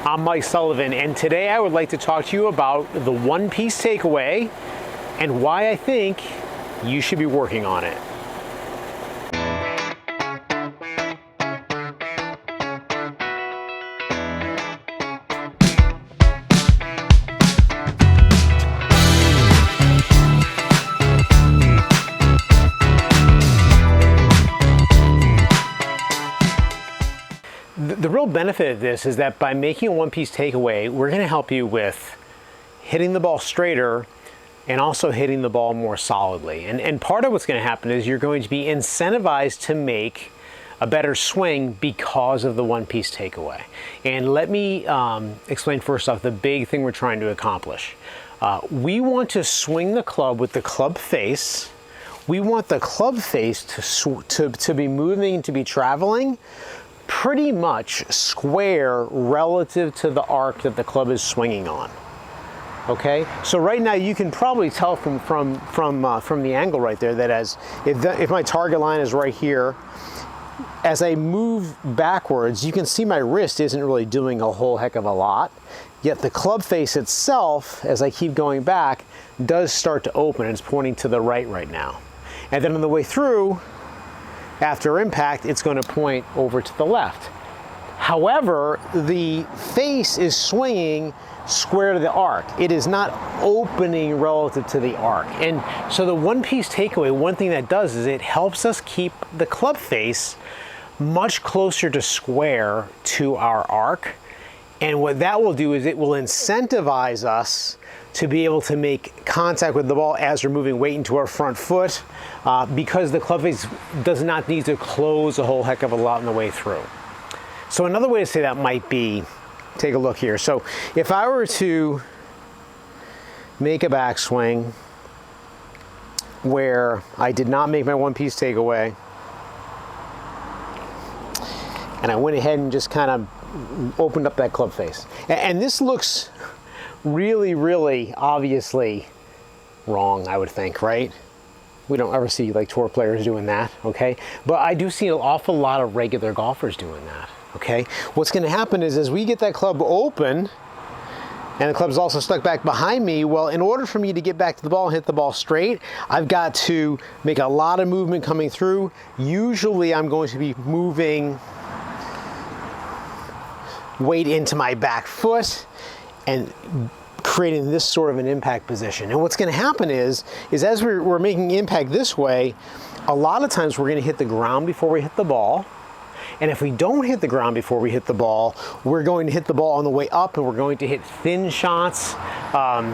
I'm Mike Sullivan, and today I would like to talk to you about the one-piece takeaway and why I think you should be working on it. The real benefit of this is that by making a one-piece takeaway, we're going to help you with hitting the ball straighter and also hitting the ball more solidly. And part of what's going to happen is you're going to be incentivized to make a better swing because of the one-piece takeaway. And let me explain first off the big thing we're trying to accomplish. We want to swing the club with the club face. We want the club face to be moving, to be traveling pretty much square relative to the arc that the club is swinging on. Okay, so right now you can probably tell from the angle right there that if my target line is right here, as I move backwards, you can see my wrist isn't really doing a whole heck of a lot. Yet the club face itself, as I keep going back, does start to open. It's pointing to the right now. And then on the way through, after impact, it's going to point over to the left. However, the face is swinging square to the arc. It is not opening relative to the arc. And so the one-piece takeaway, one thing that does is it helps us keep the club face much closer to square to our arc. And what that will do is it will incentivize us to be able to make contact with the ball as we're moving weight into our front foot, because the club face does not need to close a whole heck of a lot on the way through. So another way to say that might be, take a look here. So if I were to make a backswing where I did not make my one-piece takeaway, and I went ahead and just kind of opened up that club face. And this looks really obviously wrong, I would think, right? We don't ever see like tour players doing that, okay? But I do see an awful lot of regular golfers doing that, okay? What's gonna happen is as we get that club open, and the club's also stuck back behind me, well, in order for me to get back to the ball and hit the ball straight, I've got to make a lot of movement coming through. Usually I'm going to be moving weight into my back foot and creating this sort of an impact position. And what's going to happen is as we're making impact this way, a lot of times we're going to hit the ground before we hit the ball. And if we don't hit the ground before we hit the ball, we're going to hit the ball on the way up, and we're going to hit thin shots,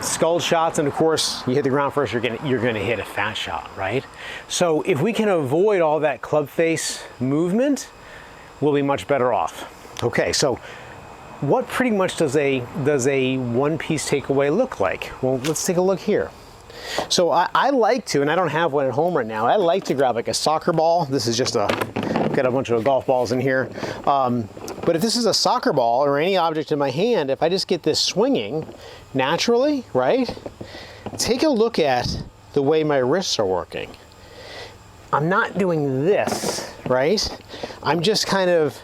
skull shots, and of course, you hit the ground first, you're going to hit a fat shot, right? So if we can avoid all that club face movement, we'll be much better off. Okay, so what pretty much does a one-piece takeaway look like? Well, let's take a look here. So I like to, and I don't have one at home right now, I like to grab like a soccer ball. This is just got a bunch of golf balls in here. But if this is a soccer ball or any object in my hand, if I just get this swinging naturally, right? Take a look at the way my wrists are working. I'm not doing this, right? I'm just kind of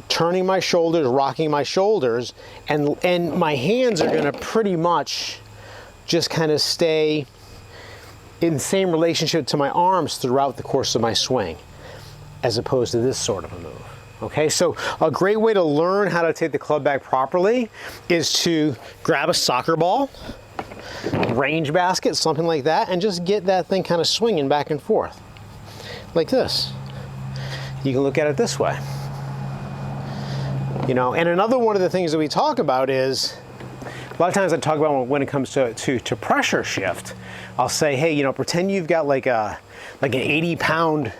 turning my shoulders, rocking my shoulders, and my hands are gonna pretty much just kind of stay in the same relationship to my arms throughout the course of my swing, as opposed to this sort of a move. Okay, so a great way to learn how to take the club back properly is to grab a soccer ball, range basket, something like that, and just get that thing kind of swinging back and forth, like this. You can look at it this way. You know, and another one of the things that we talk about is, a lot of times I talk about when it comes to pressure shift, I'll say, hey, you know, pretend you've got like an 80-pound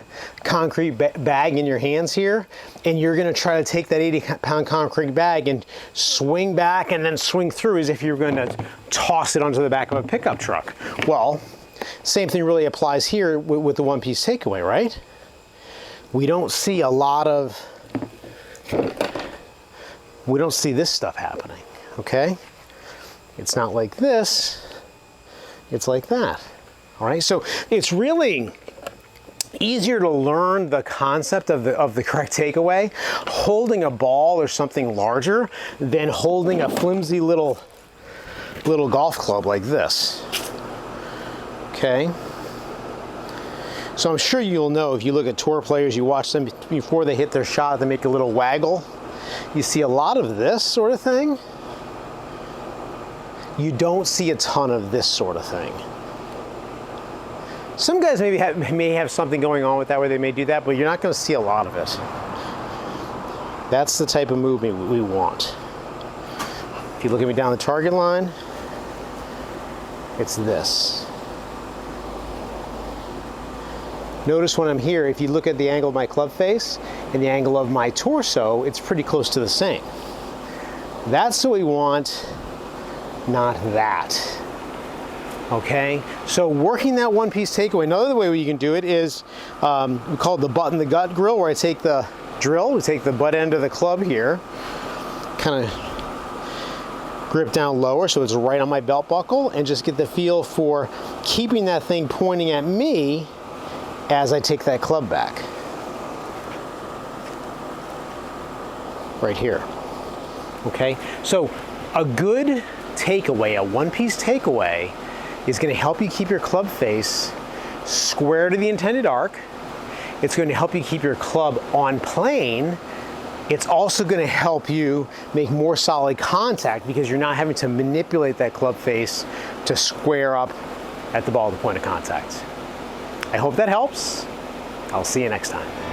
concrete bag in your hands here, and you're going to try to take that 80-pound concrete bag and swing back and then swing through as if you're going to toss it onto the back of a pickup truck. Well, same thing really applies here with the one-piece takeaway, right? We don't see a lot of, we don't see this stuff happening, okay? It's not like this, it's like that, all right? So it's really easier to learn the concept of the correct takeaway holding a ball or something larger than holding a flimsy little golf club like this. Okay? So I'm sure you'll know if you look at tour players, you watch them before they hit their shot, they make a little waggle. You see a lot of this sort of thing. You don't see a ton of this sort of thing. Some guys may have something going on with that where they may do that, but you're not going to see a lot of it. That's the type of movement we want. If you look at me down the target line, it's this. Notice when I'm here, if you look at the angle of my club face and the angle of my torso, it's pretty close to the same. That's what we want, not that. Okay, so working that one-piece takeaway. Another way you can do it is we call it the butt in the gut drill, where I take the drill, we take the butt end of the club here, kind of grip down lower so it's right on my belt buckle, and just get the feel for keeping that thing pointing at me as I take that club back. Right here. Okay, so a good takeaway, a one-piece takeaway, is going to help you keep your club face square to the intended arc. It's going to help you keep your club on plane. It's also going to help you make more solid contact because you're not having to manipulate that club face to square up at the ball at the point of contact. I hope that helps. I'll see you next time.